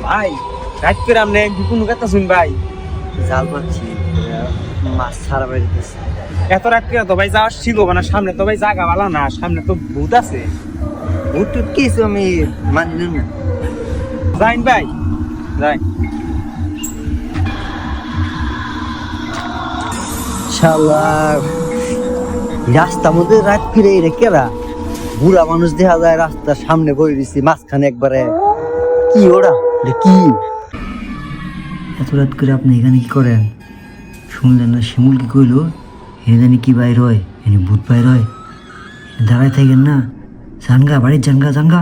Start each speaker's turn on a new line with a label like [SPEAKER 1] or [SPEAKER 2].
[SPEAKER 1] ভাই রাত করে আমনে কোনো কথা শুন ভাই
[SPEAKER 2] জাল পাচ্ছি মাছ ছাড়া বেরিয়েছে।
[SPEAKER 1] এত রাত করে তো ভাই যাওয়া ঠিক হবে না, সামনে তো ভাই জায়গা ভালো না, সামনে তো ভূত আছে।
[SPEAKER 2] ভূত টুত কিছু আমি মানি না।
[SPEAKER 1] যাইন ভাই যাই।
[SPEAKER 2] শালার রাস্তার মধ্যে রাত ফিরে রে কেরা বুড়া মানুষ দেখা যায় রাস্তার সামনে বই দিছি মাঝখানে একবারে। কি ওরা কি এত রাত করে আপনি এখানে কি করেন? শুনলেন না শিমুল কি কইলো? এনে জানি কি বাইর হয়, এনে ভূত বাইর হয়। দাঁড়ায় থাকেন না, জানগা বাড়ির জানগা জানগা।